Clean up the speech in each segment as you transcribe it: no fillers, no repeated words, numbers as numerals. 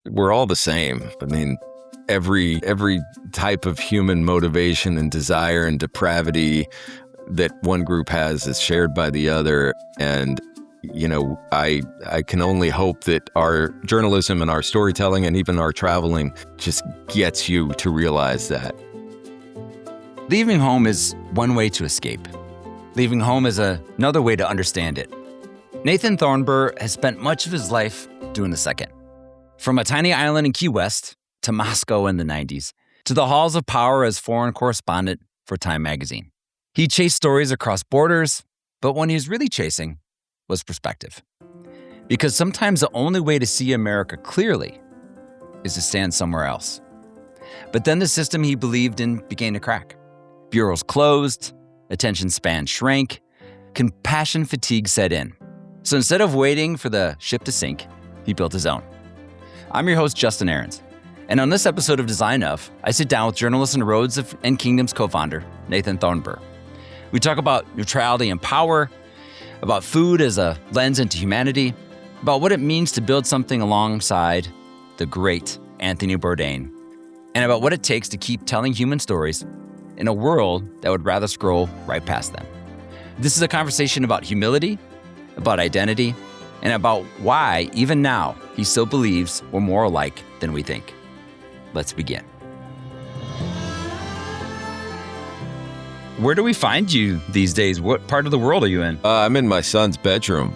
we're all the same. I mean, every type of human motivation and desire and depravity that one group has is shared by the other. And, I can only hope that our journalism and our storytelling and even our traveling just gets you to realize that. Leaving home is one way to escape. Leaving home is another way to understand it. Nathan Thornburgh has spent much of his life doing the second. From a tiny island in Key West to Moscow in the 90s, to the halls of power as foreign correspondent for Time magazine. He chased stories across borders, but what he was really chasing was perspective. Because sometimes the only way to see America clearly is to stand somewhere else. But then the system he believed in began to crack. Bureaus closed, attention span shrank, compassion fatigue set in. So instead of waiting for the ship to sink, he built his own. I'm your host, Justin Ahrens. And on this episode of Design Of, I sit down with journalist and Roads and Kingdoms co-founder, Nathan Thornburgh. We talk about neutrality and power, about food as a lens into humanity, about what it means to build something alongside the great Anthony Bourdain, and about what it takes to keep telling human stories in a world that would rather scroll right past them. This is a conversation about humility, about identity, and about why, even now, he still believes we're more alike than we think. Let's begin. Where do we find you these days? What part of the world are you in? I'm in my son's bedroom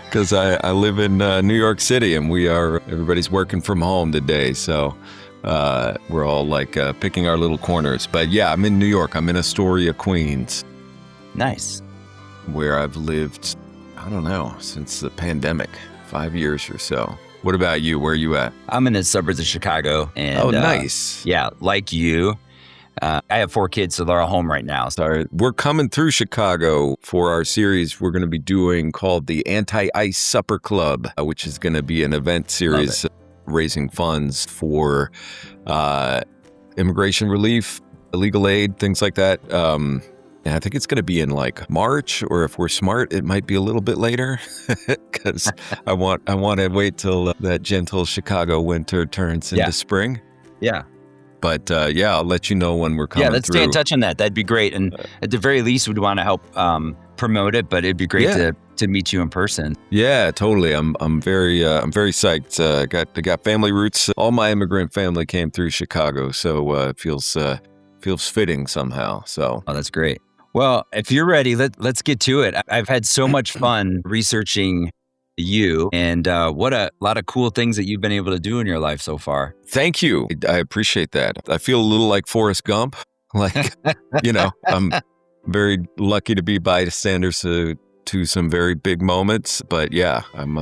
because I live in New York City, and everybody's working from home today. So we're all picking our little corners. But yeah, I'm in New York. I'm in Astoria, Queens. Nice. Where I've lived, I don't know, since the pandemic, 5 years or so. What about you? Where are you at? I'm in the suburbs of Chicago. And, nice. Yeah, like you. I have 4 kids, so they're all home right now. So we're coming through Chicago for our series we're going to be doing called the Anti-Ice Supper Club, which is going to be an event series raising funds for immigration relief, illegal aid, things like that. And I think it's going to be in March, or if we're smart, it might be a little bit later because I want to wait till that gentle Chicago winter turns into spring. Yeah. But I'll let you know when we're coming through. Yeah, let's stay in touch on that. That'd be great. And at the very least, we'd want to help promote it, but it'd be great to meet you in person. Yeah, totally. I'm very psyched. I got family roots. All my immigrant family came through Chicago, so it feels fitting somehow. So that's great. Well, if you're ready, let's get to it. I've had so much fun researching you, and what a lot of cool things that you've been able to do in your life so far. Thank you. I appreciate that. I feel a little like Forrest Gump. I'm very lucky to be bystanders to some very big moments. But yeah, I'm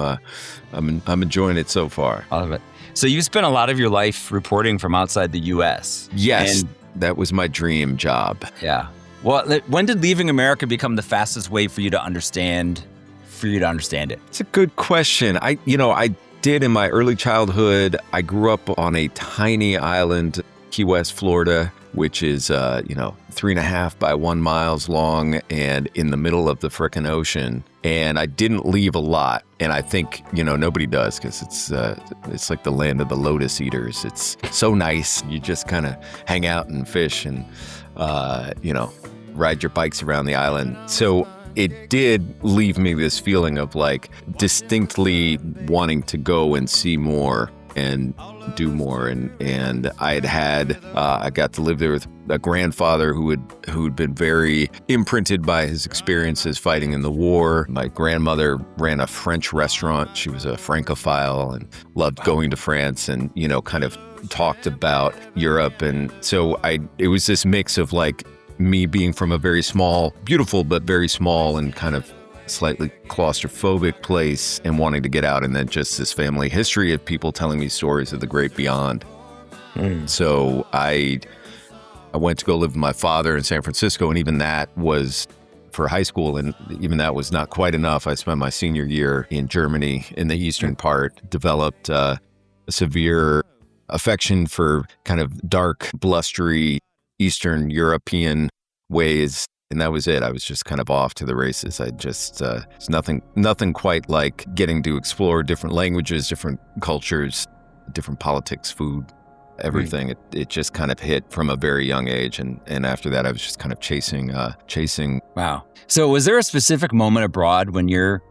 enjoying it so far. I love it. So you spent a lot of your life reporting from outside the U.S. Yes, that was my dream job. Yeah. Well, when did leaving America become the fastest way for you to understand it? It's a good question. I did in my early childhood. I grew up on a tiny island, Key West, Florida, which is 3.5 by 1 miles long and in the middle of the frickin' ocean. And I didn't leave a lot. And I think, nobody does because it's like the land of the lotus eaters. It's so nice. You just kind of hang out and fish and, ride your bikes around the island. So it did leave me this feeling of distinctly wanting to go and see more and do more. And I got to live there with a grandfather who'd been very imprinted by his experiences fighting in the war. My grandmother ran a French restaurant. She was a Francophile and loved going to France and, kind of talked about Europe. And so it was this mix of me being from a very small, beautiful, but very small and kind of slightly claustrophobic place and wanting to get out, and then just this family history of people telling me stories of the great beyond. So I went to go live with my father in San Francisco, and even that was for high school, and even that was not quite enough. I spent my senior year in Germany in the eastern part, developed a severe affection for kind of dark, blustery Eastern European ways And that was it. I was just kind of off to the races. I just, it's nothing quite like getting to explore different languages, different cultures, different politics, food, everything. It just kind of hit from a very young age. And after that, I was just kind of chasing. Wow. So was there a specific moment abroad when your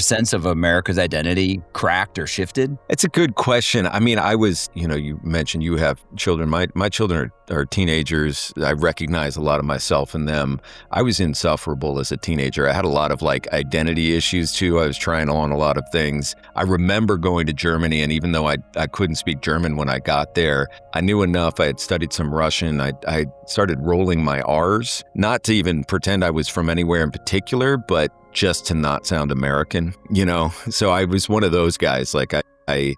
sense of America's identity cracked or shifted? It's a good question. I mean, I was, you mentioned you have children. My children are teenagers. I recognize a lot of myself in them. I was insufferable as a teenager. I had a lot of identity issues too. I was trying on a lot of things. I remember going to Germany, and even though I couldn't speak German when I got there, I knew enough. I had studied some Russian. I started rolling my R's, not to even pretend I was from anywhere in particular, but just to not sound American, So I was one of those guys. I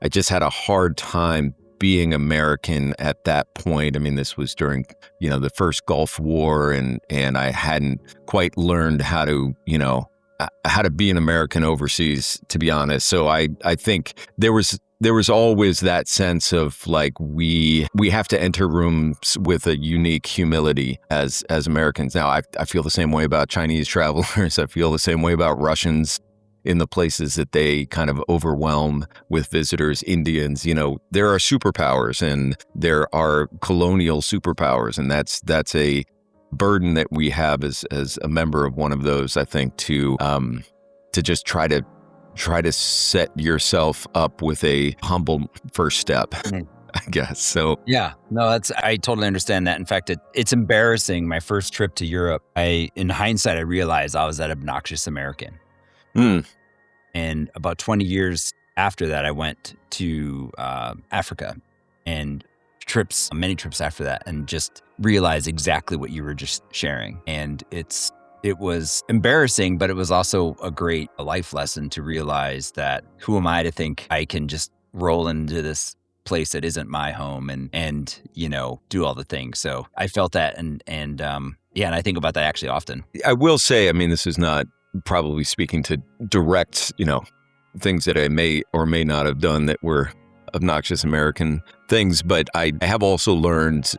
just had a hard time being American at that point. I mean, this was during, the first Gulf War, and I hadn't quite learned how to be an American overseas, to be honest. So I think there was always that sense of we have to enter rooms with a unique humility as Americans. Now, I feel the same way about Chinese travelers. I feel the same way about Russians in the places that they kind of overwhelm with visitors, Indians. There are superpowers and there are colonial superpowers, and that's a burden that we have as a member of one of those, I think, to just try to set yourself up with a humble first step, I guess. So yeah, no, I totally understand that. In fact, it's embarrassing. My first trip to Europe, in hindsight, I realized I was that obnoxious American. And about 20 years after that, I went to Africa, and many trips after that, and just realized exactly what you were just sharing. And it was embarrassing, but it was also a great life lesson to realize that who am I to think I can just roll into this place that isn't my home and do all the things. So I felt that, and I think about that actually often. I will say, I mean, this is not probably speaking to direct, things that I may or may not have done that were obnoxious American things, but I have also learned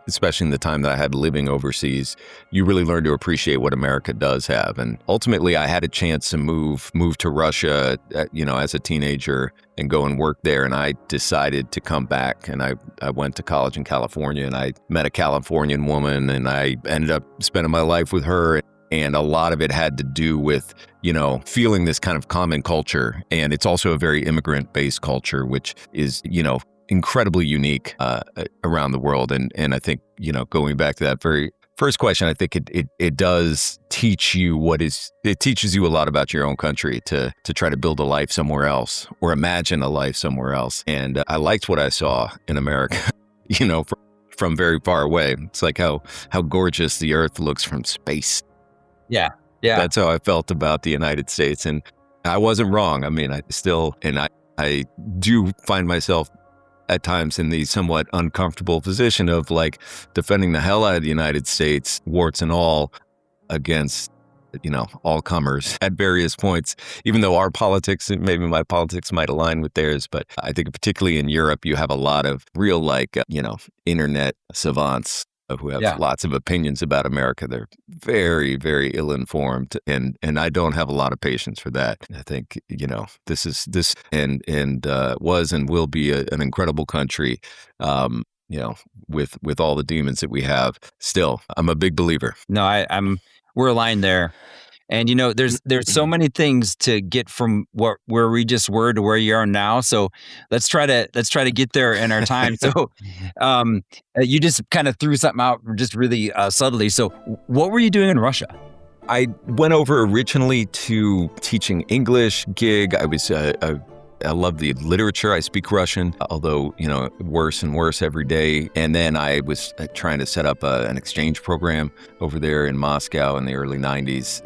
especially in the time that I had living overseas, you really learn to appreciate what America does have. And ultimately I had a chance to move to Russia, as a teenager and go and work there. And I decided to come back, and I went to college in California, and I met a Californian woman, and I ended up spending my life with her. And a lot of it had to do with, feeling this kind of common culture. And it's also a very immigrant-based culture, which is, incredibly unique around the world. And I think, going back to that very first question, I think it does teach you it teaches you a lot about your own country to try to build a life somewhere else or imagine a life somewhere else. And I liked what I saw in America, from very far away. It's like how gorgeous the earth looks from space. Yeah. That's how I felt about the United States. And I wasn't wrong. I mean, I do find myself at times in the somewhat uncomfortable position of defending the hell out of the United States, warts and all, against, all comers at various points, even though our politics, maybe my politics might align with theirs. But I think particularly in Europe, you have a lot of real, internet savants who have lots of opinions about America. They're very, very ill-informed, and I don't have a lot of patience for that. I think, this was and will be an incredible country, with all the demons that we have. Still, I'm a big believer. No, we're aligned there. And there's so many things to get from where we just were to where you are now. So let's try to get there in our time. So you just kind of threw something out just really subtly. So what were you doing in Russia? I went over originally to teaching English gig. I love the literature. I speak Russian, although, worse and worse every day. And then I was trying to set up an exchange program over there in Moscow in the early 90s.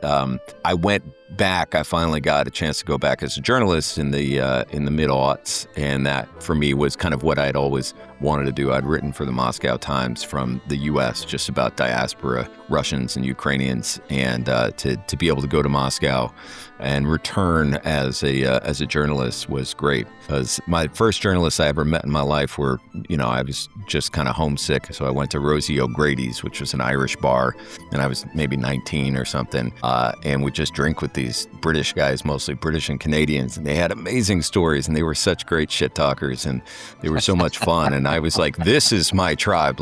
I went back. I finally got a chance to go back as a journalist in the mid-aughts. And that, for me, was kind of what I'd always wanted to do. I'd written for the Moscow Times from the U.S. just about diaspora Russians and Ukrainians. And to be able to go to Moscow and return as a journalist was great, because my first journalists I ever met in my life were, I was just kind of homesick. So I went to Rosie O'Grady's, which was an Irish bar, and I was maybe 19 or something, and would just drink with these British guys, mostly British and Canadians, and they had amazing stories, and they were such great shit talkers, and they were so much fun. And I was like, this is my tribe.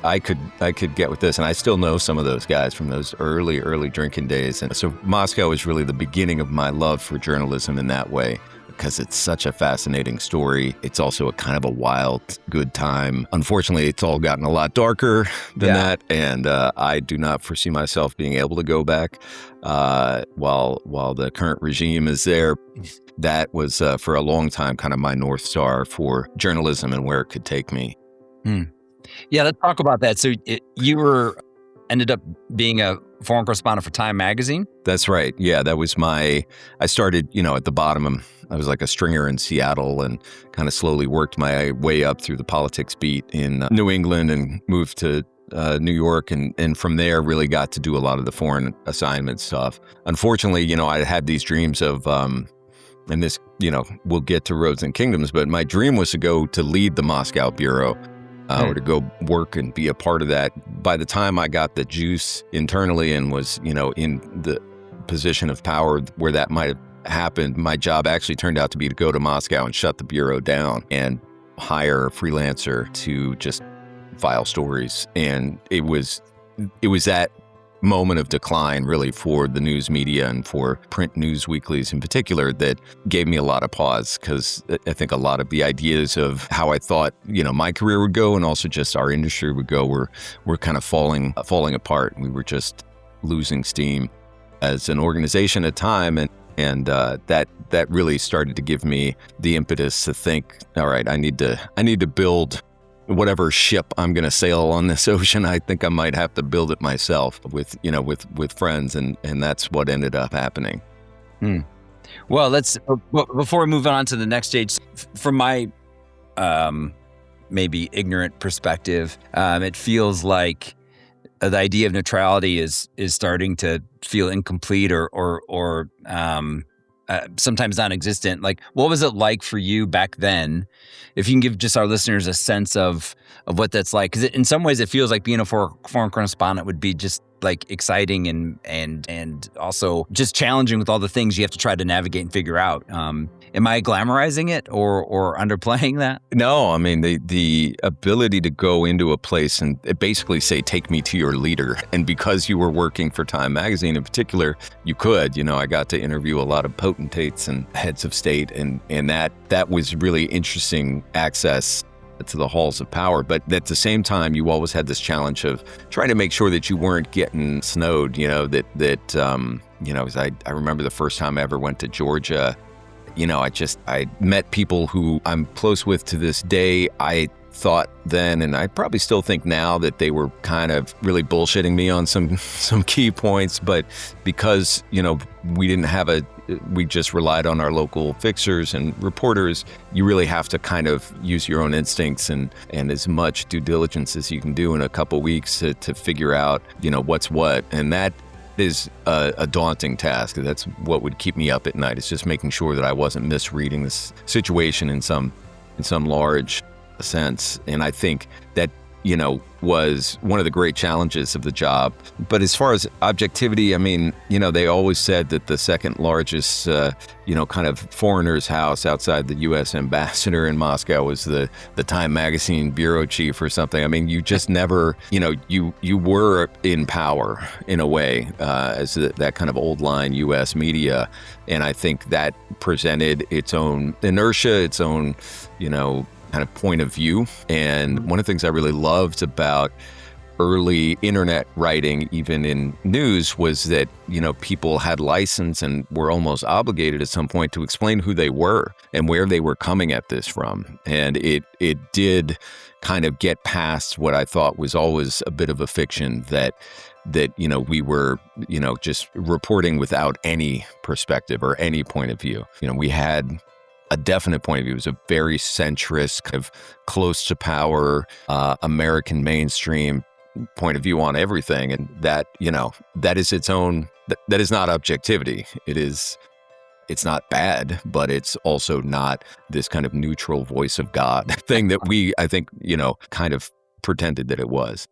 I could get with this, and I still know some of those guys from those early drinking days. And so Moscow was really the beginning of my love for journalism in that way, because it's such a fascinating story. It's also a kind of a wild, good time. Unfortunately, it's all gotten a lot darker than that, and I do not foresee myself being able to go back while the current regime is there. That was, for a long time, kind of my North Star for journalism and where it could take me. Yeah, let's talk about that. So you ended up being a foreign correspondent for Time magazine? That's right. Yeah, that was I started, at the bottom. I was like a stringer in Seattle, and kind of slowly worked my way up through the politics beat in New England, and moved to New York, and from there really got to do a lot of the foreign assignment stuff. Unfortunately, I had these dreams of, and this, we'll get to Roads and Kingdoms, but my dream was to go to lead the Moscow bureau. Or to go work and be a part of that. By the time I got the juice internally and was, in the position of power where that might have happened, my job actually turned out to be to go to Moscow and shut the bureau down and hire a freelancer to just file stories. And it was that moment of decline really for the news media and for print news weeklies in particular that gave me a lot of pause, because I think a lot of the ideas of how I thought my career would go, and also just our industry would go, were kind of falling apart. We were just losing steam as an organization at time, and that really started to give me the impetus to think, all right, I need to build whatever ship I'm going to sail on this ocean. I think I might have to build it myself with friends, and that's what ended up happening. Well, before we move on to the next stage, from my maybe ignorant perspective, it feels like the idea of neutrality is starting to feel incomplete or sometimes non-existent. Like, what was it like for you back then? If you can give just our listeners a sense of what that's like, because in some ways it feels like being a foreign correspondent would be just like exciting and also just challenging with all the things you have to try to navigate and figure out. Am I glamorizing it or underplaying that? No, I mean, the ability to go into a place and basically say, take me to your leader. And because you were working for Time magazine in particular, you could, I got to interview a lot of potentates and heads of state, and that was really interesting access to the halls of power. But at the same time, you always had this challenge of trying to make sure that you weren't getting snowed, I remember the first time I ever went to Georgia, I met people who I'm close with to this day. I thought then, and I probably still think now, that they were kind of really bullshitting me on some key points, but because, we just relied on our local fixers and reporters, you really have to kind of use your own instincts and as much due diligence as you can do in a couple weeks to figure out, what's what. And that is a daunting task. That's what would keep me up at night. It's just making sure that I wasn't misreading this situation in some large sense. And I think that, was one of the great challenges of the job. But as far as objectivity, I mean, they always said that the second largest, kind of foreigner's house outside the U.S. ambassador in Moscow was the Time magazine bureau chief or something. I mean, you just never, you were in power in a way, as that kind of old line U.S. media. And I think that presented its own inertia, its own, kind of point of view. And one of the things I really loved about early internet writing, even in news, was that, people had license and were almost obligated at some point to explain who they were and where they were coming at this from. And it did kind of get past what I thought was always a bit of a fiction, that we were, just reporting without any perspective or any point of view. We had a definite point of view. It was a very centrist, kind of close to power, American mainstream point of view on everything. And that, that is its own that is not objectivity. It's not bad, but it's also not this kind of neutral voice of God thing that we, I think, kind of pretended that it was.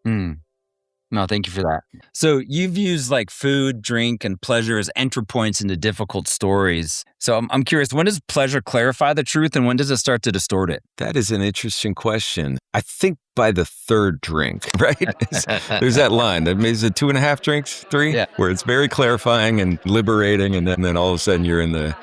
No, thank you for that. So you've used like food, drink, and pleasure as entry points into difficult stories. So I'm curious, when does pleasure clarify the truth and when does it start to distort it? That is an interesting question. I think by the third drink, right? There's that line. That means it 2.5 drinks, 3, Yeah. where it's very clarifying and liberating, and then all of a sudden you're in the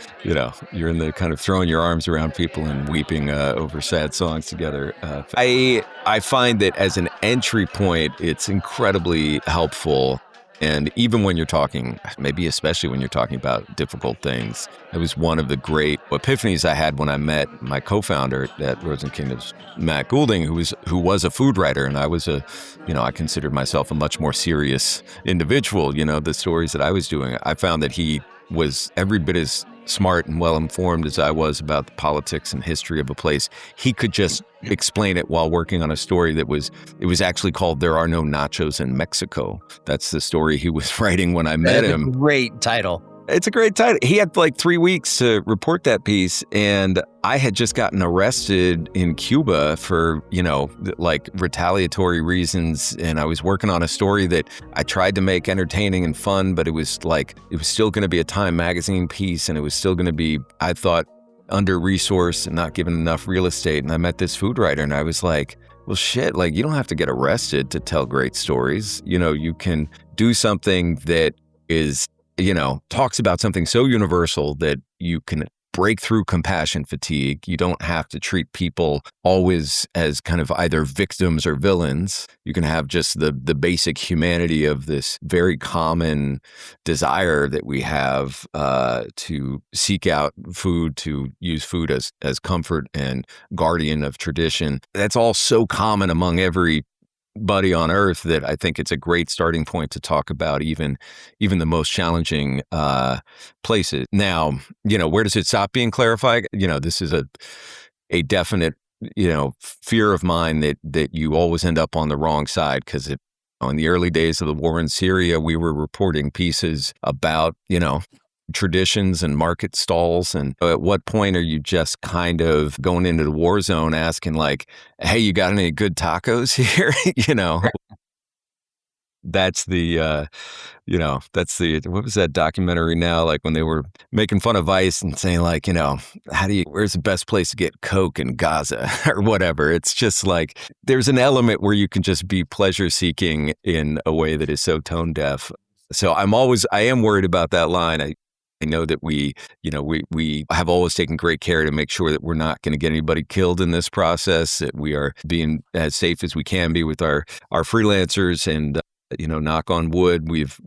kind of throwing your arms around people and weeping over sad songs together. I find that as an entry point, it's incredibly helpful. And even when you're talking, maybe especially when you're talking about difficult things, it was one of the great epiphanies I had when I met my co-founder at Rose & Kingdom's, Matt Goulding, who was a food writer, and I considered myself a much more serious individual. The stories that I was doing, I found that he was every bit as smart and well-informed as I was about the politics and history of a place. He could just explain it while working on a story it was actually called There Are No Nachos in Mexico. That's the story he was writing when I met him. Great title. It's a great title. He had like 3 weeks to report that piece, and I had just gotten arrested in Cuba for, like retaliatory reasons, and I was working on a story that I tried to make entertaining and fun, but it was still going to be a Time magazine piece, and it was still going to be, I thought, under-resourced and not given enough real estate. And I met this food writer, and I was like, well, shit, like you don't have to get arrested to tell great stories. You can do something that is talks about something so universal that you can break through compassion fatigue. You don't have to treat people always as kind of either victims or villains. You can have just the basic humanity of this very common desire that we have to seek out food, to use food as comfort and guardian of tradition. That's all so common among everybody on earth that I think it's a great starting point to talk about even the most challenging places. Now, where does it stop being clarified? This is a definite, fear of mine that you always end up on the wrong side, because in the early days of the war in Syria, we were reporting pieces about, traditions and market stalls. And at what point are you just kind of going into the war zone asking like, hey, you got any good tacos here? That's what was that documentary now? Like when they were making fun of ICE and saying like, where's the best place to get Coke in Gaza or whatever? It's just like, there's an element where you can just be pleasure seeking in a way that is so tone deaf. So I am worried about that line. I know that we have always taken great care to make sure that we're not going to get anybody killed in this process, that we are being as safe as we can be with our freelancers, and knock on wood, we've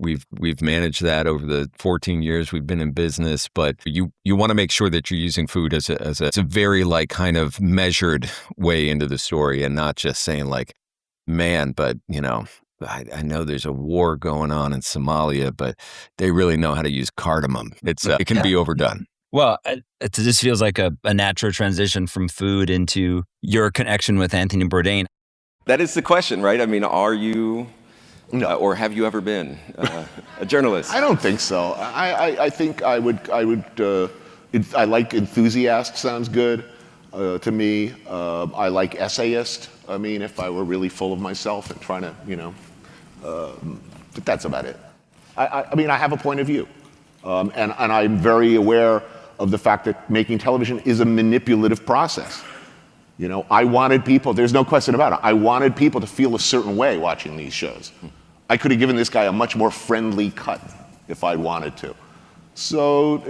managed that over the 14 years we've been in business. But you want to make sure that you're using food as a very like kind of measured way into the story, and not just saying like, man, but I know there's a war going on in Somalia, but they really know how to use cardamom. It can be overdone. Well, this feels like a natural transition from food into your connection with Anthony Bourdain. That is the question, right? I mean, are you, or have you ever been a journalist? I don't think so. I think I would. I like enthusiast. Sounds good to me. I like essayist. I mean, if I were really full of myself and trying to, but that's about it. I mean, I have a point of view, and I'm very aware of the fact that making television is a manipulative process. I wanted people, there's no question about it, I wanted people to feel a certain way watching these shows. I could have given this guy a much more friendly cut if I wanted to. So,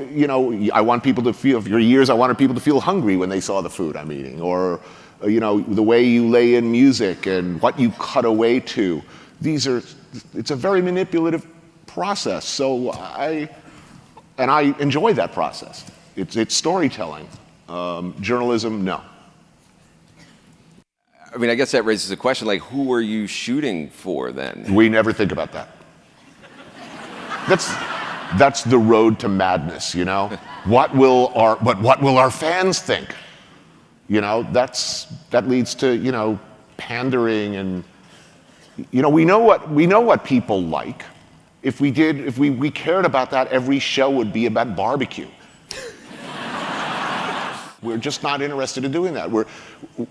I want people to feel, for years I wanted people to feel hungry when they saw the food I'm eating, or, the way you lay in music and what you cut away to. It's a very manipulative process. So I enjoy that process. It's storytelling. Journalism, no. I mean, I guess that raises a question, like, who are you shooting for then? We never think about that. That's the road to madness, What will our fans think? That leads to, pandering, and we know what people like. If we cared about that, every show would be about barbecue. We're just not interested in doing that.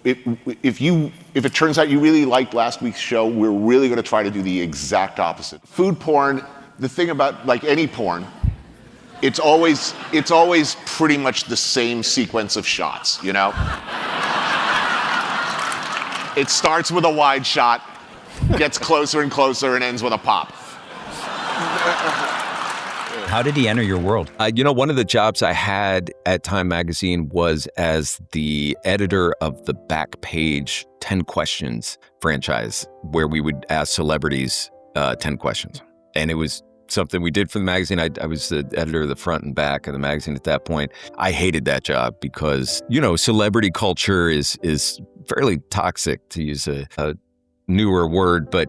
If it turns out you really liked last week's show, we're really going to try to do the exact opposite. Food porn, the thing about like any porn, it's always pretty much the same sequence of shots, you know? It starts with a wide shot, gets closer and closer, and ends with a pop. How did he enter your world? One of the jobs I had at Time Magazine was as the editor of the Back Page 10 Questions franchise, where we would ask celebrities 10 questions. And it was something we did for the magazine. I was the editor of the front and back of the magazine at that point. I hated that job because, celebrity culture is fairly toxic, to use a newer word, but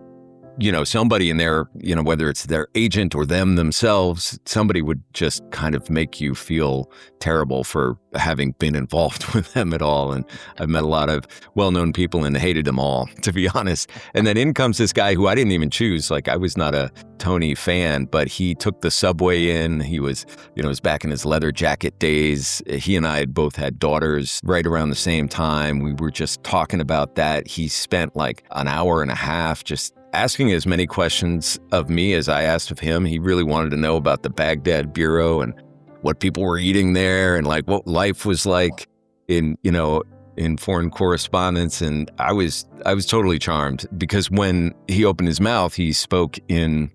somebody in there, whether it's their agent or them themselves, somebody would just kind of make you feel terrible for having been involved with them at all. And I've met a lot of well-known people and hated them all, to be honest. And then in comes this guy who I didn't even choose. Like, I was not a Tony fan, but he took the subway in. He was, it was back in his leather jacket days. He and I had both had daughters right around the same time. We were just talking about that. He spent like an hour and a half just asking as many questions of me as I asked of him. He really wanted to know about the Baghdad Bureau and what people were eating there and like what life was like in foreign correspondence. And I was totally charmed because when he opened his mouth, he spoke in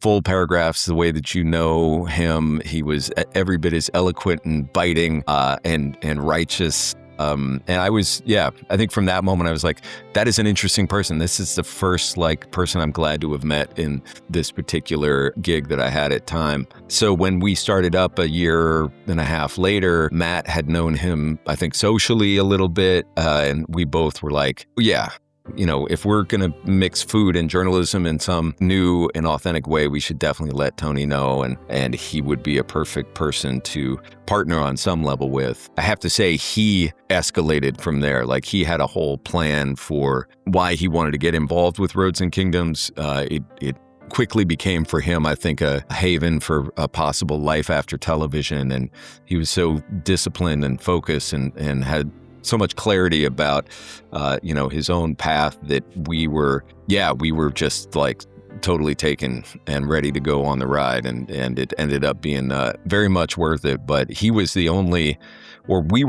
full paragraphs the way that you know him. He was every bit as eloquent and biting and righteous. And I think from that moment I was like, that is an interesting person. This is the first person I'm glad to have met in this particular gig that I had at Time. So when we started up a year and a half later, Matt had known him, I think, socially a little bit. And we both were like, yeah, if we're going to mix food and journalism in some new and authentic way, we should definitely let Tony know. And he would be a perfect person to partner on some level with. I have to say, he escalated from there. Like, he had a whole plan for why he wanted to get involved with Roads and Kingdoms. It quickly became for him, I think, a haven for a possible life after television. And he was so disciplined and focused and had so much clarity about, his own path that we were just like totally taken and ready to go on the ride. And it ended up being very much worth it. But we were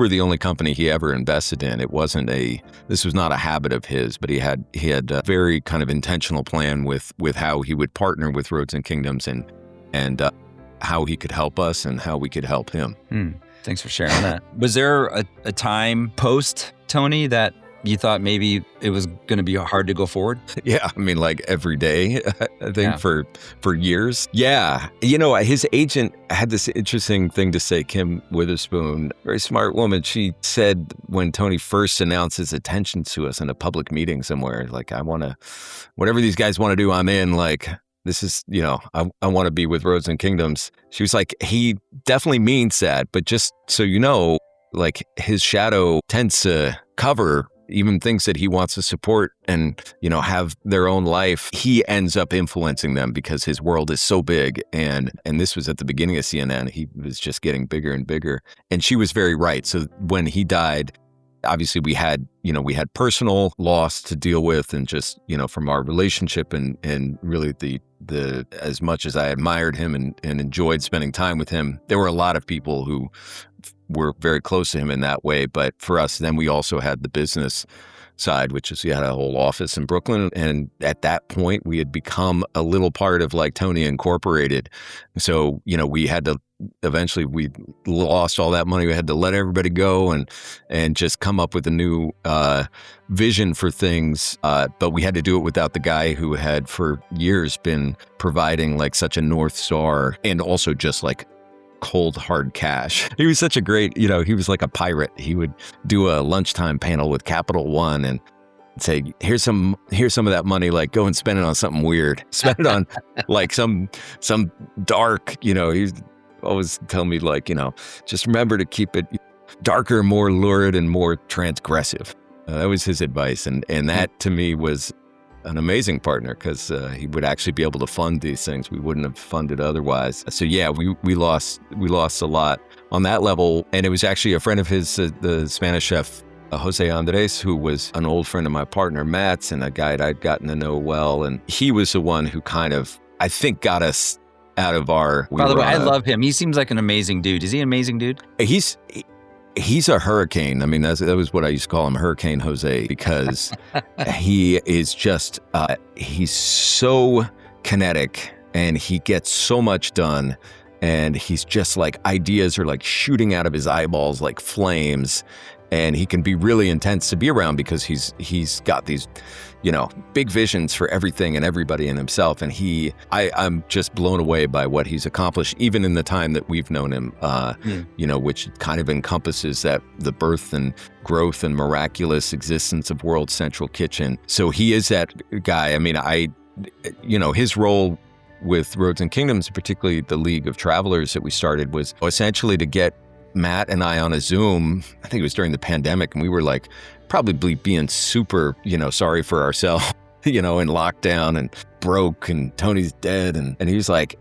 the only company he ever invested in. This was not a habit of his, but he had a very kind of intentional plan with how he would partner with Roads and Kingdoms and how he could help us and how we could help him. Thanks for sharing that. Was there a time post Tony that you thought maybe it was going to be hard to go forward? Yeah, I mean, like every day, I think for years. Yeah, his agent had this interesting thing to say. Kim Witherspoon, very smart woman, she said when Tony first announced his intention to us in a public meeting somewhere, like, whatever these guys want to do, I'm in. Like, this is, I want to be with Roads and Kingdoms. She was like, he definitely means that, but just so you know, like, his shadow tends to cover even things that he wants to support and, have their own life. He ends up influencing them because his world is so big. And this was at the beginning of CNN. He was just getting bigger and bigger. And she was very right. So when he died, obviously we had personal loss to deal with, and just, from our relationship and really the as much as I admired him and enjoyed spending time with him, there were a lot of people who were very close to him in that way. But for us, then we also had the business side, which is we had a whole office in Brooklyn. And at that point, we had become a little part of like Tony Incorporated. So, we had to, eventually we lost all that money. We had to let everybody go and just come up with a new vision for things. But we had to do it without the guy who had for years been providing like such a North Star and also just like cold hard cash. He was such a great, he was like a pirate. He would do a lunchtime panel with Capital One and say, here's some of that money, like go and spend it on something weird. Spend it on like some dark, he'd always tell me like, just remember to keep it darker, more lurid and more transgressive. That was his advice. And that to me was an amazing partner because he would actually be able to fund these things we wouldn't have funded otherwise. So yeah, we lost a lot on that level. And it was actually a friend of his, the Spanish chef, Jose Andres, who was an old friend of my partner Matt's and a guy I'd gotten to know well. And he was the one who kind of, I think, got us out of our... By the way, I love him. He seems like an amazing dude. Is he an amazing dude? He's a hurricane. I mean, that was what I used to call him, Hurricane Jose, because he is just, he's so kinetic and he gets so much done. And he's just like, ideas are like shooting out of his eyeballs like flames. And he can be really intense to be around because he's got these, big visions for everything and everybody and himself. And I'm just blown away by what he's accomplished, even in the time that we've known him, which kind of encompasses the birth and growth and miraculous existence of World Central Kitchen. So he is that guy. I mean, his role with Roads and Kingdoms, particularly the League of Travelers that we started, was essentially to get Matt and I on a Zoom. I think it was during the pandemic, and we were like probably being super, sorry for ourselves, in lockdown and broke and Tony's dead. And he was like,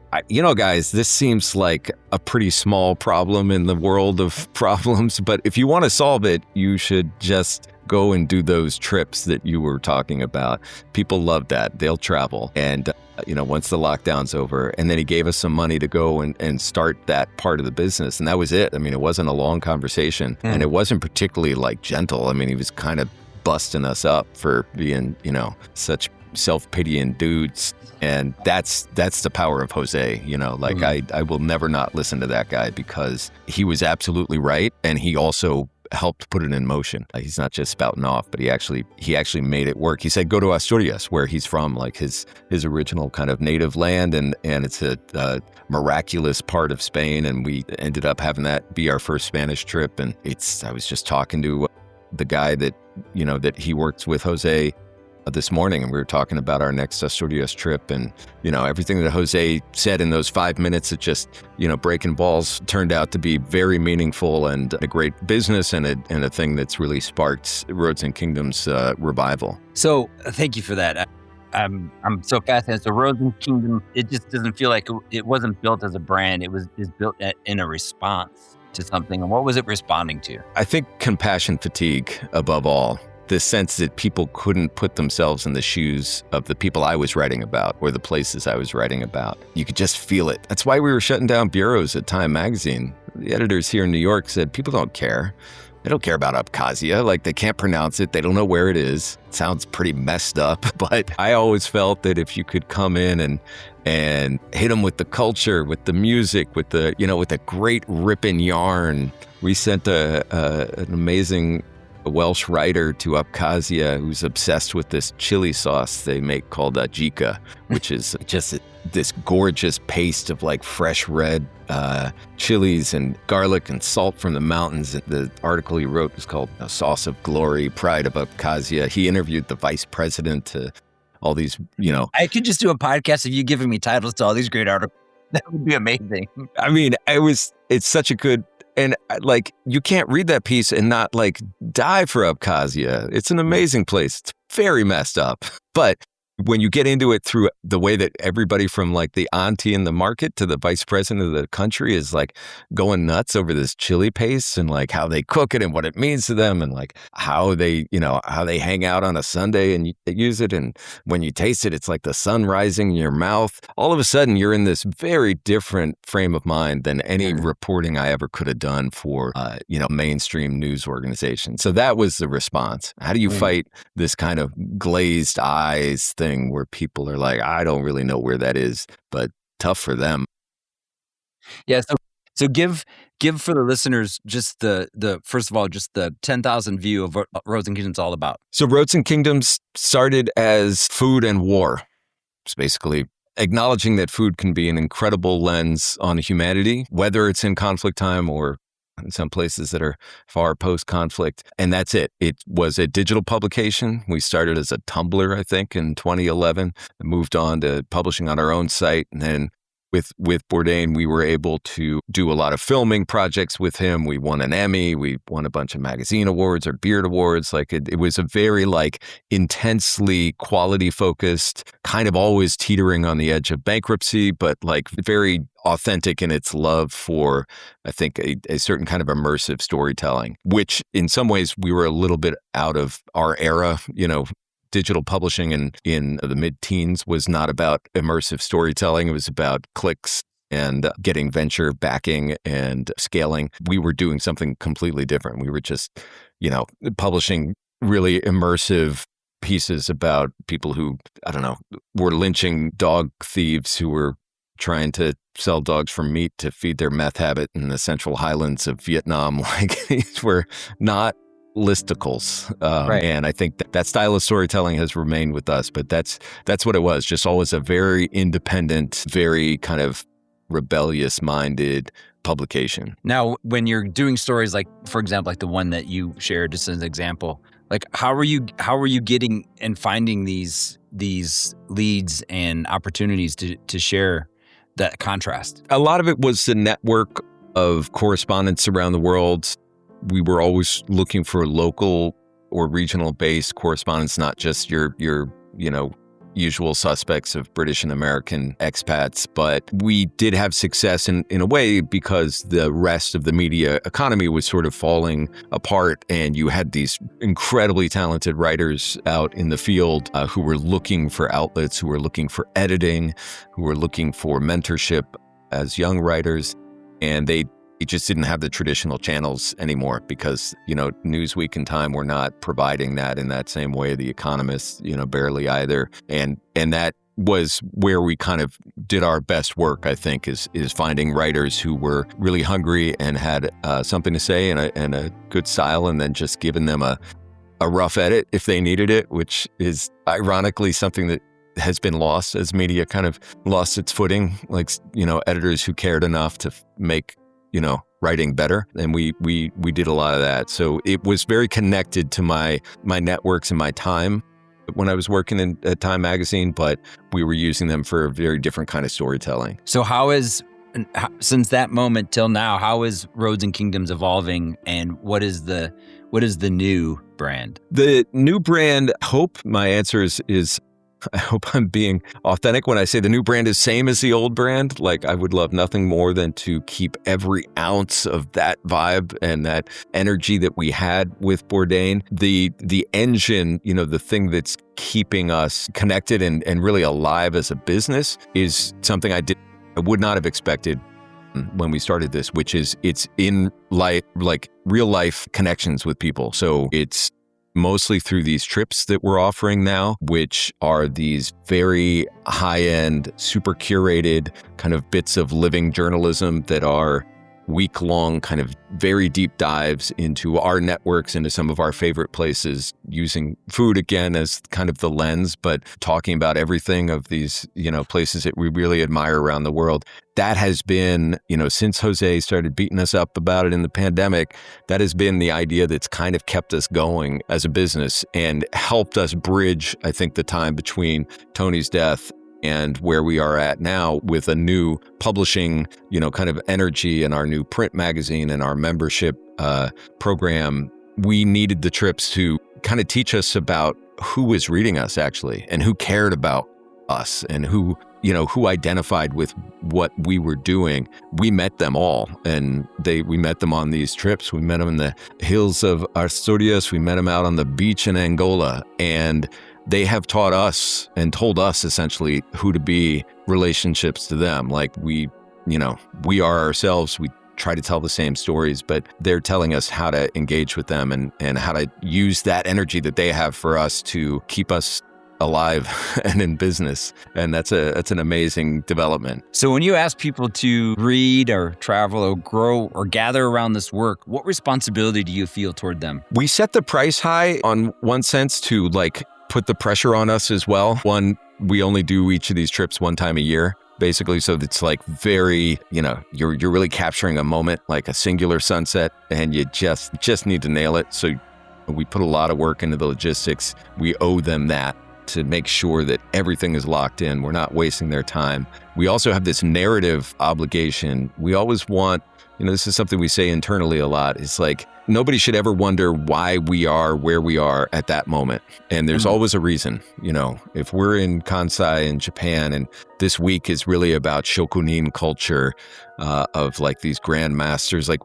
guys, this seems like a pretty small problem in the world of problems, but if you want to solve it, you should just go and do those trips that you were talking about. People love that. They'll travel. And once the lockdown's over, and then he gave us some money to go and start that part of the business. And that was it. I mean, it wasn't a long conversation and it wasn't particularly like gentle. I mean, he was kind of busting us up for being, such self-pitying dudes. And that's the power of Jose, I will never not listen to that guy because he was absolutely right. And he also helped put it in motion. He's not just spouting off, but he actually made it work. He said, go to Asturias, where he's from, like his original kind of native land. And it's a miraculous part of Spain. And we ended up having that be our first Spanish trip. And I was just talking to the guy that he works with, Jose, this morning, and we were talking about our next Asturias trip, and everything that Jose said in those 5 minutes of just breaking balls turned out to be very meaningful and a great business and a thing that's really sparked Roads and Kingdoms revival. So thank you for that. I'm so fascinated. So Roads and Kingdoms, it just doesn't feel like it wasn't built as a brand. It was built in a response to something. And what was it responding to? I think compassion fatigue above all. The sense that people couldn't put themselves in the shoes of the people I was writing about or the places I was writing about. You could just feel it. That's why we were shutting down bureaus at Time Magazine. The editors here in New York said, people don't care. They don't care about Abkhazia. Like, they can't pronounce it. They don't know where it is. It sounds pretty messed up. But I always felt that if you could come in and hit them with the culture, with the music, with the great ripping yarn. We sent an amazing Welsh writer to Abkhazia who's obsessed with this chili sauce they make called ajika, which is just this gorgeous paste of like fresh red chilies and garlic and salt from the mountains. The article he wrote was called A Sauce of Glory, Pride of Abkhazia. He interviewed the vice president to all these, I could just do a podcast of you giving me titles to all these great articles. That would be amazing. I mean, it's such a good... And like, you can't read that piece and not like die for Abkhazia. It's an amazing place. It's very messed up. But when you get into it through the way that everybody from like the auntie in the market to the vice president of the country is like going nuts over this chili paste and like how they cook it and what it means to them and like how they hang out on a Sunday and use it. And when you taste it, it's like the sun rising in your mouth. All of a sudden, you're in this very different frame of mind than any reporting I ever could have done for, mainstream news organization. So that was the response. How do you fight this kind of glazed eyes thing where people are like, I don't really know where that is, but tough for them. Yeah. So give for the listeners just the first of all, just the 10,000 view of what Roads and Kingdoms is all about. So Roads and Kingdoms started as food and war. It's basically acknowledging that food can be an incredible lens on humanity, whether it's in conflict time or in some places that are far post-conflict. And that's it. It was a digital publication. We started as a Tumblr, I think, in 2011, and moved on to publishing on our own site. And then with Bourdain, we were able to do a lot of filming projects with him. We won an Emmy. We won a bunch of magazine awards or Beard Awards. Like it was a very like intensely quality focused, kind of always teetering on the edge of bankruptcy, but like very authentic in its love for, I think, a certain kind of immersive storytelling, which in some ways we were a little bit out of our era, digital publishing in the mid-teens was not about immersive storytelling. It was about clicks and getting venture backing and scaling. We were doing something completely different. We were just, publishing really immersive pieces about people who, I don't know, were lynching dog thieves who were trying to sell dogs for meat to feed their meth habit in the Central Highlands of Vietnam. Like these were not listicles. Right. And I think that style of storytelling has remained with us, but that's what it was. Just always a very independent, very kind of rebellious minded publication. Now, when you're doing stories like, for example, like the one that you shared just as an example, like how are you getting and finding these leads and opportunities to share that contrast? A lot of it was the network of correspondents around the world. We were always looking for local or regional based correspondents, not just your usual suspects of British and American expats. But we did have success in a way because the rest of the media economy was sort of falling apart, and you had these incredibly talented writers out in the field who were looking for outlets, who were looking for editing, who were looking for mentorship as young writers, and they just didn't have the traditional channels anymore because, Newsweek and Time were not providing that in that same way. The Economist, barely either. And that was where we kind of did our best work, I think, is finding writers who were really hungry and had something to say and a good style, and then just giving them a rough edit if they needed it, which is ironically something that has been lost as media kind of lost its footing, like, editors who cared enough to make writing better. And we did a lot of that. So it was very connected to my networks and my time when I was working at Time Magazine, but we were using them for a very different kind of storytelling. So since that moment till now, how is Roads and Kingdoms evolving, and what is the new brand? The new brand, my answer is I hope I'm being authentic when I say the new brand is same as the old brand. Like, I would love nothing more than to keep every ounce of that vibe and that energy that we had with Bourdain. The engine, the thing that's keeping us connected and really alive as a business is something I would not have expected when we started this, which is it's in life, like real life connections with people. So it's mostly through these trips that we're offering now, which are these very high-end, super curated kind of bits of living journalism that are week-long kind of very deep dives into our networks, into some of our favorite places, using food again as kind of the lens, but talking about everything of these, places that we really admire around the world. That has been, since Jose started beating us up about it in the pandemic, that has been the idea that's kind of kept us going as a business and helped us bridge, I think, the time between Tony's death and where we are at now with a new publishing, kind of energy in our new print magazine and our membership program. We needed the trips to kind of teach us about who was reading us actually, and who cared about us, and who identified with what we were doing. We met them all, and we met them on these trips. We met them in the hills of Asturias. We met them out on the beach in Angola, and they have taught us and told us essentially who to be relationships to them. Like we are ourselves. We try to tell the same stories, but they're telling us how to engage with them and how to use that energy that they have for us to keep us alive and in business. And that's an amazing development. So when you ask people to read or travel or grow or gather around this work, what responsibility do you feel toward them? We set the price high on one sense to put the pressure on us as well. One, we only do each of these trips one time a year, basically. So it's very, you're really capturing a moment, like a singular sunset, and you just need to nail it. So we put a lot of work into the logistics. We owe them that. to make sure that everything is locked in. We're not wasting their time. We also have this narrative obligation. We always want, this is something we say internally a lot. It's like, nobody should ever wonder why we are where we are at that moment. And there's always a reason. If we're in Kansai in Japan and this week is really about shokunin culture of like these grandmasters, like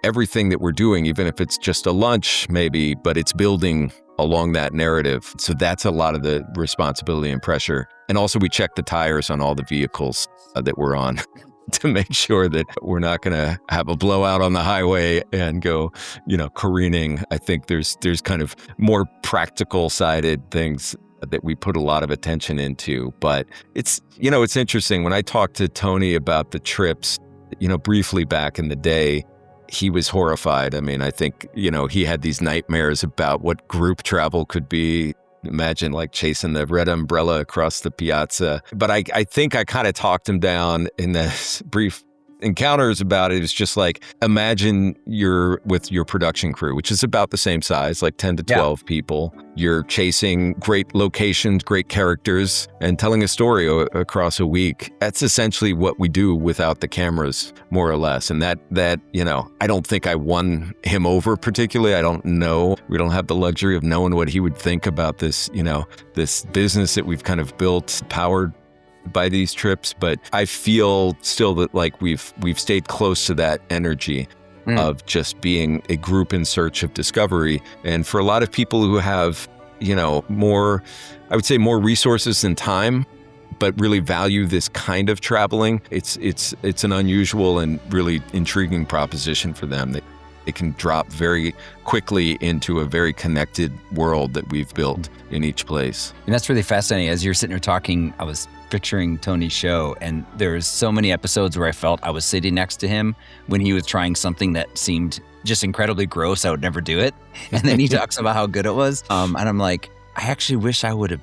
everything that we're doing, even if it's just a lunch maybe, but it's building along that narrative. So that's a lot of the responsibility and pressure. And also we check the tires on all the vehicles that we're on to make sure that we're not going to have a blowout on the highway and go, careening. I think there's kind of more practical sided things that we put a lot of attention into. But it's interesting when I talked to Tony about the trips, briefly back in the day, he was horrified. I mean, I think, he had these nightmares about what group travel could be. Imagine like chasing the red umbrella across the piazza. But I think I kind of talked him down in the brief encounters about it. It's just like, imagine you're with your production crew, which is about the same size, like 10 to 12 people. You're chasing great locations, great characters, and telling a story across a week. That's essentially what we do without the cameras, more or less. And that I don't think I won him over particularly. I don't know. We don't have the luxury of knowing what he would think about this, this business that we've kind of built, powered by these trips, but I feel still that like we've stayed close to that energy of just being a group in search of discovery. And for a lot of people who have, more, I would say more resources and time, but really value this kind of traveling, it's an unusual and really intriguing proposition for them. It can drop very quickly into a very connected world that we've built in each place. And that's really fascinating. As you're sitting here talking, I was picturing Tony's show, and there's so many episodes where I felt I was sitting next to him when he was trying something that seemed just incredibly gross. I would never do it. And then he talks about how good it was. And I'm like, I actually wish I would have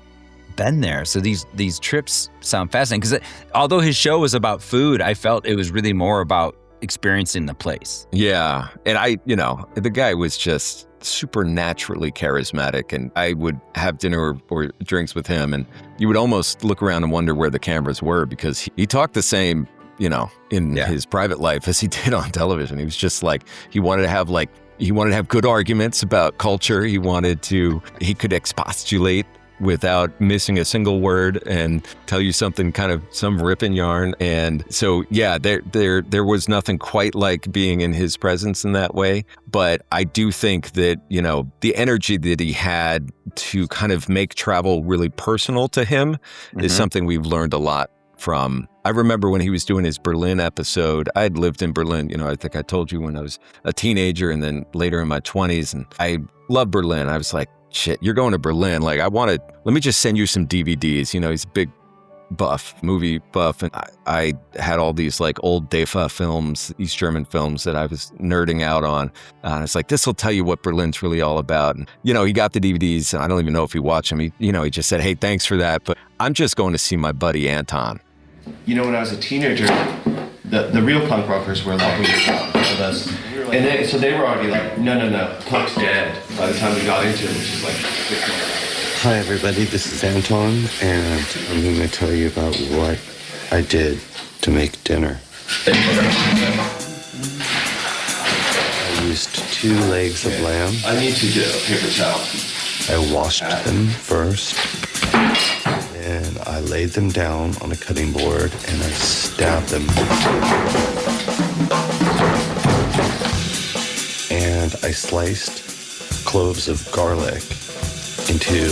been there. So these trips sound fascinating because although his show was about food, I felt it was really more about experiencing the place. Yeah. And the guy was just supernaturally charismatic, and I would have dinner or drinks with him, and you would almost look around and wonder where the cameras were, because he talked the same, in his private life as he did on television. He was just like, he wanted to have good arguments about culture. He could expostulate without missing a single word and tell you something, kind of some ripping yarn. And so, there was nothing quite like being in his presence in that way. But I do think that, the energy that he had to kind of make travel really personal to him is something we've learned a lot from. I remember when he was doing his Berlin episode, I'd lived in Berlin, I think I told you, when I was a teenager and then later in my 20s. And I loved Berlin. I was like, shit, you're going to Berlin. Like, let me just send you some DVDs. He's a big movie buff. And I had all these like old DEFA films, East German films that I was nerding out on. And it's like, this will tell you what Berlin's really all about. And, he got the DVDs, and I don't even know if he watched them. He just said, hey, thanks for that, but I'm just going to see my buddy Anton. When I was a teenager, the real punk rockers were like with us. And so they were already like, no, punk's dead by the time we got into it, which is like 6 months. Hi everybody, this is Anton, and I'm going to tell you about what I did to make dinner. I used 2 legs of lamb. I need to get a paper towel. I washed them first, and I laid them down on a cutting board, and I stabbed them. And I sliced cloves of garlic into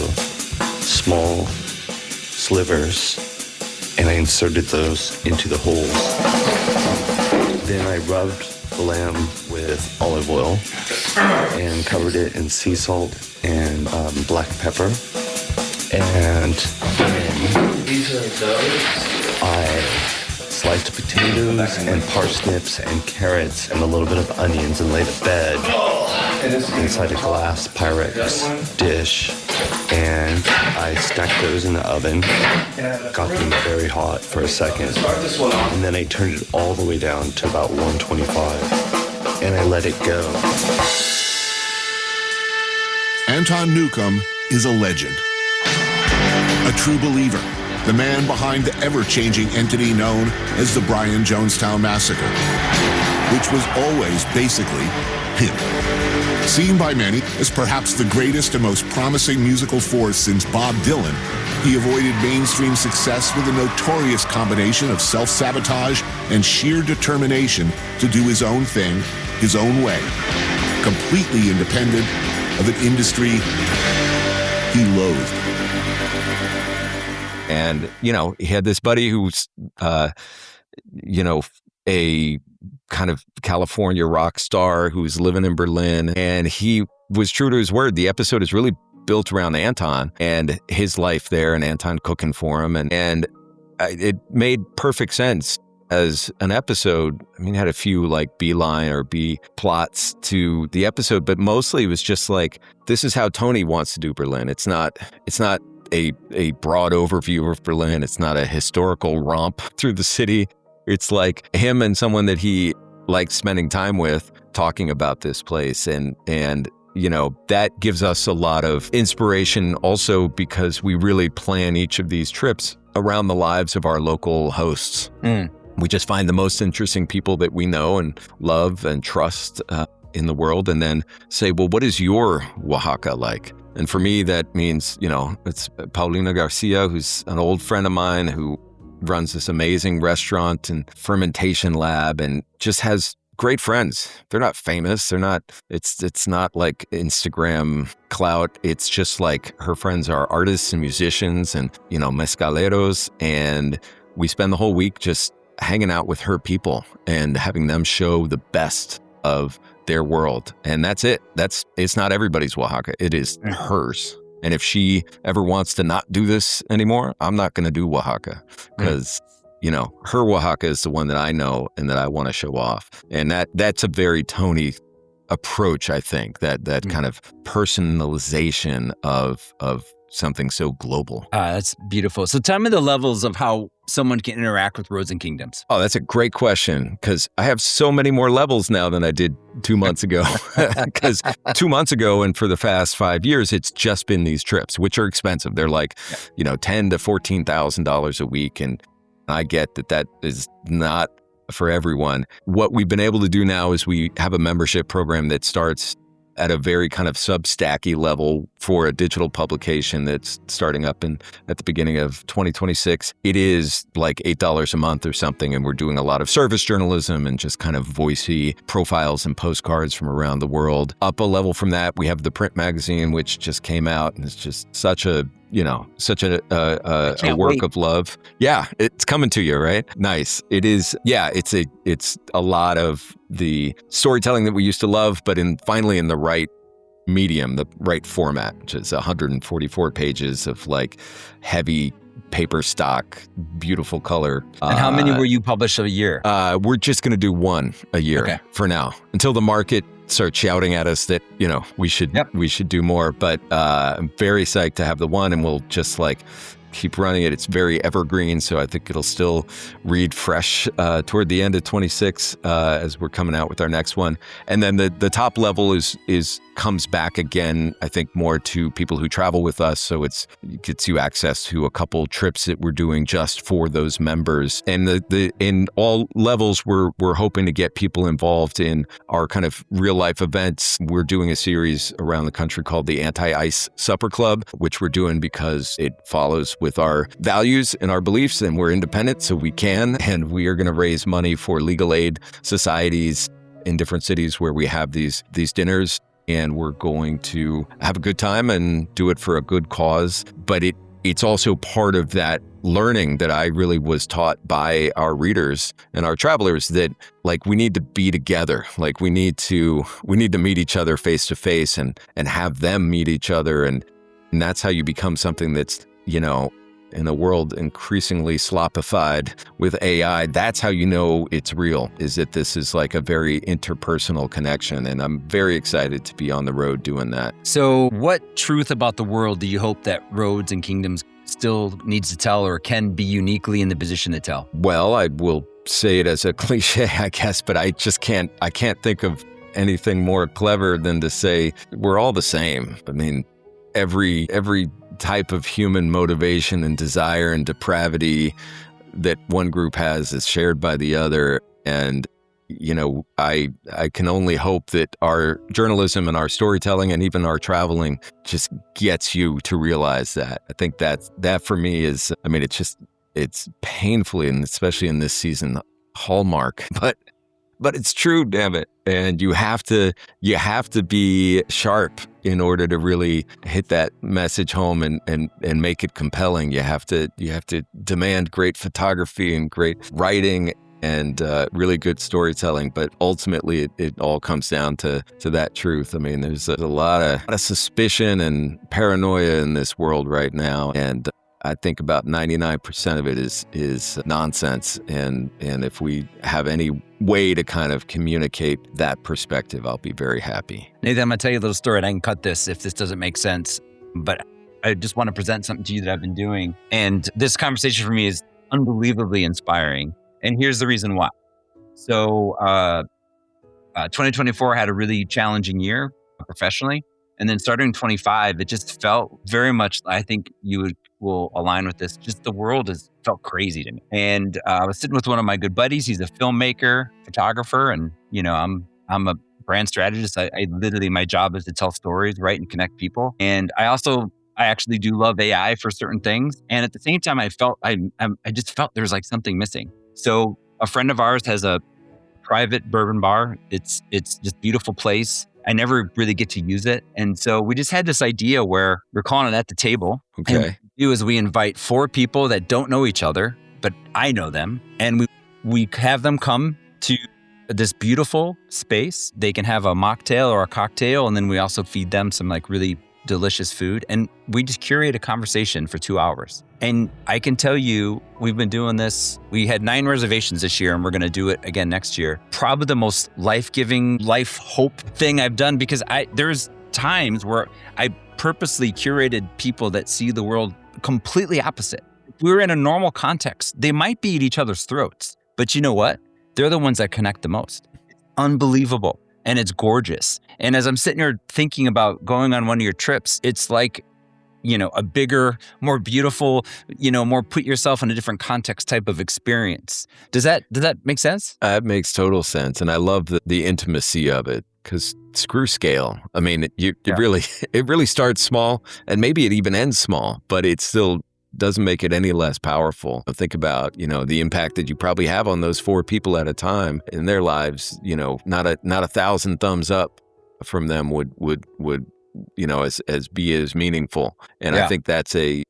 small slivers, and I inserted those into the holes. Then I rubbed the lamb with olive oil and covered it in sea salt and black pepper. And then I sliced potatoes and parsnips and carrots and a little bit of onions and laid a bed inside a glass Pyrex dish. And I stacked those in the oven, got them very hot for a second, and then I turned it all the way down to about 125, and I let it go. Anton Newcomb is a legend. a true believer, the man behind the ever-changing entity known as the Bryan Jonestown Massacre, which was always basically him. Seen by many as perhaps the greatest and most promising musical force since Bob Dylan, he avoided mainstream success with a notorious combination of self-sabotage and sheer determination to do his own thing, his own way, completely independent of an industry he loathed. And, he had this buddy who's, a kind of California rock star who's living in Berlin. And he was true to his word. The episode is really built around Anton and his life there and Anton cooking for him. And it made perfect sense as an episode. I mean, it had a few like B-line or B plots to the episode, but mostly it was just like, this is how Tony wants to do Berlin. It's not a broad overview of Berlin. It's not a historical romp through the city. It's like him and someone that he likes spending time with talking about this place. And that gives us a lot of inspiration also because we really plan each of these trips around the lives of our local hosts. We just find the most interesting people that we know and love and trust in the world and then say, well, what is your Oaxaca like? And for me, that means, it's Paulina Garcia, who's an old friend of mine who runs this amazing restaurant and fermentation lab and just has great friends. They're not famous. It's not like Instagram clout. It's just like her friends are artists and musicians and, mezcaleros. And we spend the whole week just hanging out with her people and having them show the best of their world. And that's it. It's not everybody's Oaxaca. It is hers. And if she ever wants to not do this anymore, I'm not going to do Oaxaca because, her Oaxaca is the one that I know and that I want to show off. And that's a very Tony approach, I think, that kind of personalization of something so global. That's beautiful. So tell me the levels of how someone can interact with Roads and Kingdoms. Oh, that's a great question because I have so many more levels now than I did 2 months ago. Because 2 months ago and for the past 5 years, it's just been these trips, which are expensive. They're like, $10,000 to $14,000 a week. And I get that is not for everyone. What we've been able to do now is we have a membership program that starts at a very kind of Substacky level for a digital publication that's starting up at the beginning of 2026. It is like $8 a month or something, and we're doing a lot of service journalism and just kind of voicey profiles and postcards from around the world. Up a level from that, we have the print magazine, which just came out, and it's just such a work of love. Yeah, it's coming to you, right? Nice. It is. Yeah, it's a lot of the storytelling that we used to love, but finally in the right medium, the right format, which is 144 pages of like heavy paper stock, beautiful color. And how many will you publish a year? We're just going to do one a year for now until the market starts shouting at us that, we should do more. But I'm very psyched to have the one, and we'll just like keep running it. It's very evergreen, so I think it'll still read fresh toward the end of 26 as we're coming out with our next one. And then the top level is comes back again, I think, more to people who travel with us. So it gets you access to a couple trips that we're doing just for those members. And in all levels, we're hoping to get people involved in our kind of real life events. We're doing a series around the country called the Anti-Ice Supper Club, which we're doing because it follows with our values and our beliefs, and we're independent, so we can. And we are going to raise money for legal aid societies in different cities where we have these dinners. And we're going to have a good time and do it for a good cause. But it's also part of that learning that I really was taught by our readers and our travelers that like we need to be together. Like we need to meet each other face to face and have them meet each other. And that's how you become something that's, in a world increasingly sloppified with AI, that's how you know it's real, is that this is like a very interpersonal connection. And I'm very excited to be on the road doing that. So what truth about the world do you hope that Roads and Kingdoms still needs to tell or can be uniquely in the position to tell? Well, I will say it as a cliche, I guess, but I can't think of anything more clever than to say we're all the same. I mean, every type of human motivation and desire and depravity that one group has is shared by the other. And, I can only hope that our journalism and our storytelling and even our traveling just gets you to realize that. I think that for me is, it's painfully, and especially in this season, hallmark, but it's true, damn it. And you have to be sharp in order to really hit that message home and make it compelling. You have to demand great photography and great writing and really good storytelling. But ultimately, it all comes down to that truth. I mean, there's a lot of suspicion and paranoia in this world right now, and I think about 99% of it is nonsense. And if we have any way to kind of communicate that perspective, I'll be very happy. Nathan, I'm going to tell you a little story, and I can cut this if this doesn't make sense. But I just want to present something to you that I've been doing. And this conversation for me is unbelievably inspiring. And here's the reason why. So 2024 had a really challenging year professionally. And then starting 25, it just felt very much, I think you will align with this, just the world has felt crazy to me. And I was sitting with one of my good buddies. He's a filmmaker, photographer, and I'm a brand strategist. I literally, my job is to tell stories, write, and connect people. And I actually do love AI for certain things. And at the same time, I just felt there was like something missing. So a friend of ours has a private bourbon bar. It's just beautiful place. I never really get to use it. And so we just had this idea where we're calling it At the Table. Okay. And what we do is we invite 4 people that don't know each other, but I know them. And we have them come to this beautiful space. They can have a mocktail or a cocktail. And then we also feed them some like really delicious food. And we just curate a conversation for 2 hours. And I can tell you, we've been doing this. We had 9 reservations this year, and we're going to do it again next year. Probably the most life-giving, life hope thing I've done, because there's times where I purposely curated people that see the world completely opposite. If we were in a normal context, they might be at each other's throats. But you know what? They're the ones that connect the most. Unbelievable. And it's gorgeous. And as I'm sitting here thinking about going on one of your trips, it's like, a bigger, more beautiful, more put yourself in a different context type of experience. Does that make sense? That makes total sense. And I love the intimacy of it, because screw scale. I mean, it really starts small, and maybe it even ends small, but it still doesn't make it any less powerful. Think about, the impact that you probably have on those 4 people at a time in their lives. Not 1,000 thumbs up from them would as be as meaningful. And I think that's a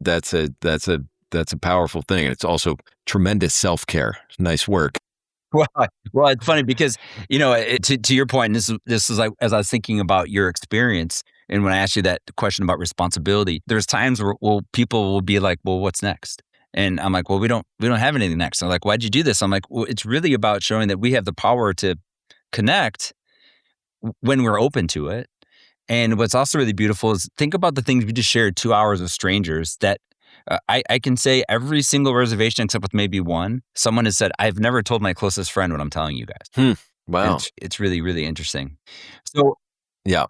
powerful thing. And it's also tremendous self-care. Nice work. Well, it's funny because, to your point, and this is like, as I was thinking about your experience, and when I asked you that question about responsibility, there's times where people will be like, well, what's next? And I'm like, well, we don't have anything next. I'm like, why'd you do this? I'm like, well, it's really about showing that we have the power to connect when we're open to it. And what's also really beautiful is think about the things we just shared 2 hours with strangers that I can say every single reservation, except with maybe one, someone has said, I've never told my closest friend what I'm telling you guys. Wow. It's really, really interesting. So yeah,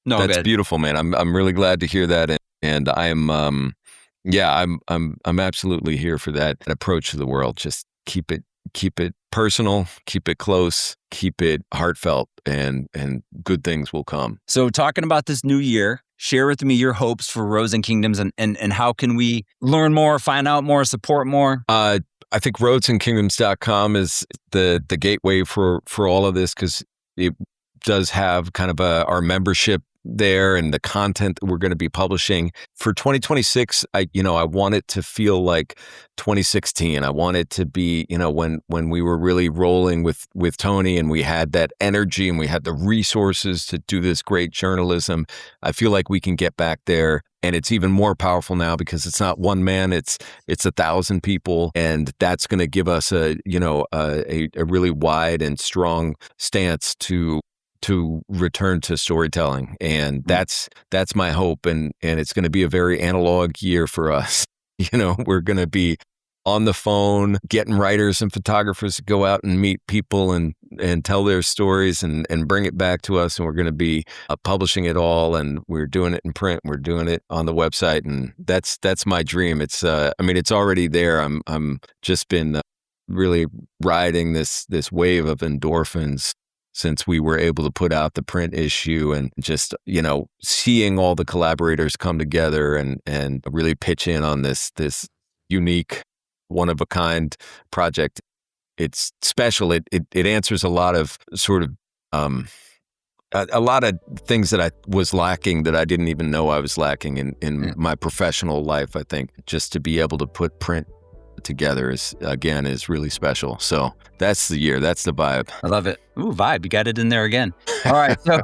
no, that's beautiful, man. I'm really glad to hear that. And I'm absolutely here for that approach to the world. Just keep it personal, keep it close, keep it heartfelt, and good things will come. So talking about this new year, share with me your hopes for Roads and Kingdoms, and how can we learn more, find out more, support more? I think roadsandkingdoms.com is the gateway for all of this, because it does have kind of our membership there and the content that we're going to be publishing for 2026. I want it to feel like 2016. I want it to be, when we were really rolling with Tony, and we had that energy and we had the resources to do this great journalism. I feel like we can get back there, and it's even more powerful now because it's not one man, it's 1,000 people, and that's going to give us a really wide and strong stance to return to storytelling. And that's my hope. And it's going to be a very analog year for us. We're going to be on the phone, getting writers and photographers to go out and meet people and tell their stories and bring it back to us. And we're going to be publishing it all. And we're doing it in print. We're doing it on the website. And that's my dream. It's, it's already there. I'm just been really riding this wave of endorphins since we were able to put out the print issue, and just, seeing all the collaborators come together and really pitch in on this unique, one-of-a-kind project. It's special. It answers a lot of sort of a lot of things that I was lacking that I didn't even know I was lacking in my professional life. I think just to be able to put print together is really special. So that's the year. That's the vibe. I love it. Ooh, vibe. You got it in there again. All right. So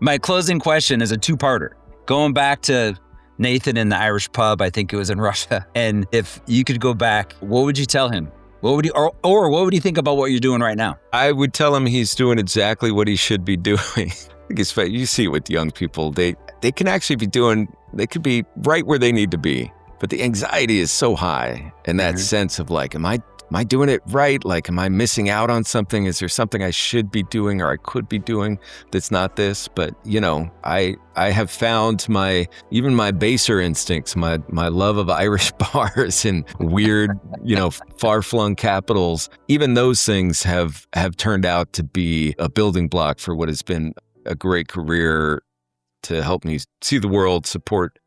my closing question is a two-parter. Going back to Nathan in the Irish pub, I think it was in Russia. And if you could go back, what would you tell him? What would you, or what would you think about what you're doing right now? I would tell him he's doing exactly what he should be doing. I think it's funny. You see with young people, they can actually they could be right where they need to be. But the anxiety is so high, and that sense of like, am I doing it right? Like, am I missing out on something? Is there something I should be doing or I could be doing that's not this? But, I have found my baser instincts, my love of Irish bars and weird, far-flung capitals. Even those things have turned out to be a building block for what has been a great career to help me see the world, support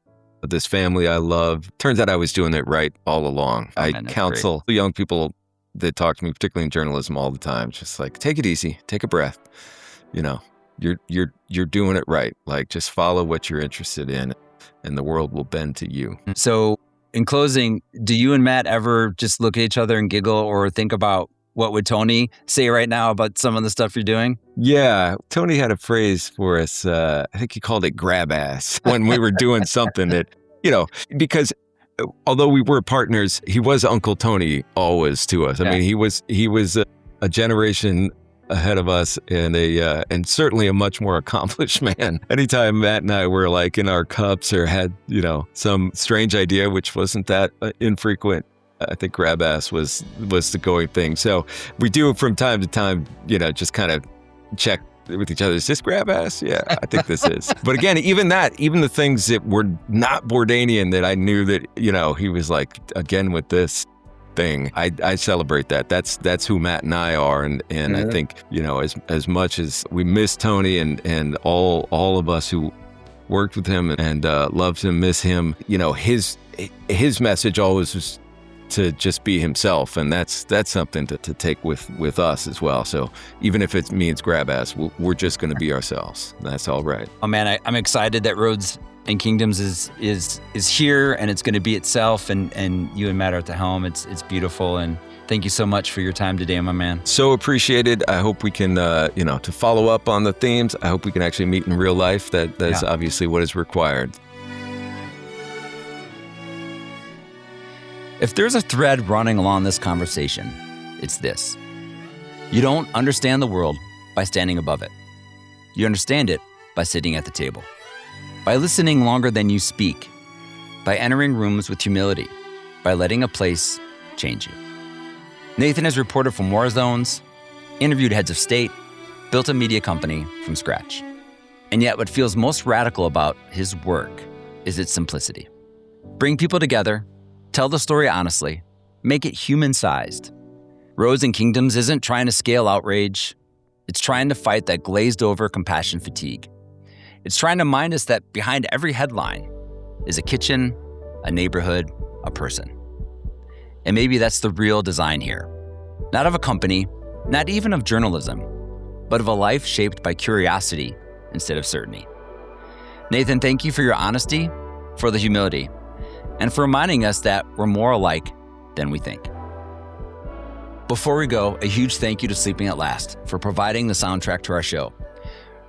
this family I love. Turns out I was doing it right all along. I counsel young people that talk to me, particularly in journalism, all the time. Just like, take it easy, take a breath. You're doing it right. Like, just follow what you're interested in, and the world will bend to you. So, in closing, do you and Matt ever just look at each other and giggle, or think about what would Tony say right now about some of the stuff you're doing? Yeah. Tony had a phrase for us. I think he called it grab ass when we were doing something that, because although we were partners, he was Uncle Tony always to us. I mean, he was a generation ahead of us and certainly a much more accomplished man. Anytime Matt and I were like in our cups or had, some strange idea, which wasn't that infrequent, I think grab ass was the going thing. So we do from time to time, just kind of check with each other. Is this grab ass? Yeah, I think this is. But again, even the things that were not Bourdainian that I knew that, he was like, again, with this thing, I celebrate that. That's who Matt and I are. And I think, as much as we miss Tony and all of us who worked with him and loved him, miss him, his message always was to just be himself, and that's something to take with us as well. So even if it means grab ass, we're just going to be ourselves. That's all right. Oh man, I'm excited that Roads and Kingdoms is here, and it's going to be itself, and you and Matt are at the helm. It's beautiful, and thank you so much for your time today, my man. So appreciated. I hope we can, to follow up on the themes. I hope we can actually meet in real life. That's obviously what is required. If there's a thread running along this conversation, it's this. You don't understand the world by standing above it. You understand it by sitting at the table, by listening longer than you speak, by entering rooms with humility, by letting a place change you. Nathan has reported from war zones, interviewed heads of state, built a media company from scratch. And yet what feels most radical about his work is its simplicity. Bring people together, tell the story honestly, make it human-sized. Roads and Kingdoms isn't trying to scale outrage. It's trying to fight that glazed-over compassion fatigue. It's trying to remind us that behind every headline is a kitchen, a neighborhood, a person. And maybe that's the real design here. Not of a company, not even of journalism, but of a life shaped by curiosity instead of certainty. Nathan, thank you for your honesty, for the humility, and for reminding us that we're more alike than we think. Before we go, a huge thank you to Sleeping at Last for providing the soundtrack to our show.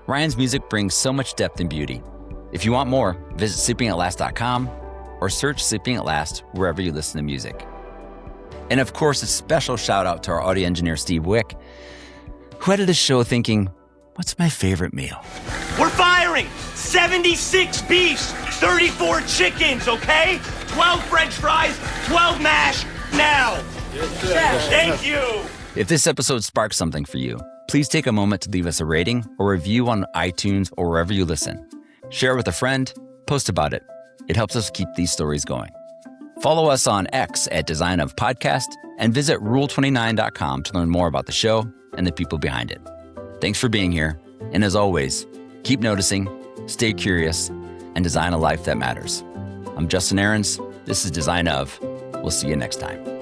Ryan's music brings so much depth and beauty. If you want more, visit sleepingatlast.com or search Sleeping at Last wherever you listen to music. And of course, a special shout out to our audio engineer, Steve Wick, who edited this show thinking, what's my favorite meal? We're firing 76 beefs, 34 chickens, okay? 12 French fries, 12 mash, now. Thank you. If this episode sparked something for you, please take a moment to leave us a rating or review on iTunes or wherever you listen. Share it with a friend, post about it. It helps us keep these stories going. Follow us on X at Design of Podcast and visit rule29.com to learn more about the show and the people behind it. Thanks for being here. And as always, keep noticing, stay curious, and design a life that matters. I'm Justin Ahrens. This is Design Of. We'll see you next time.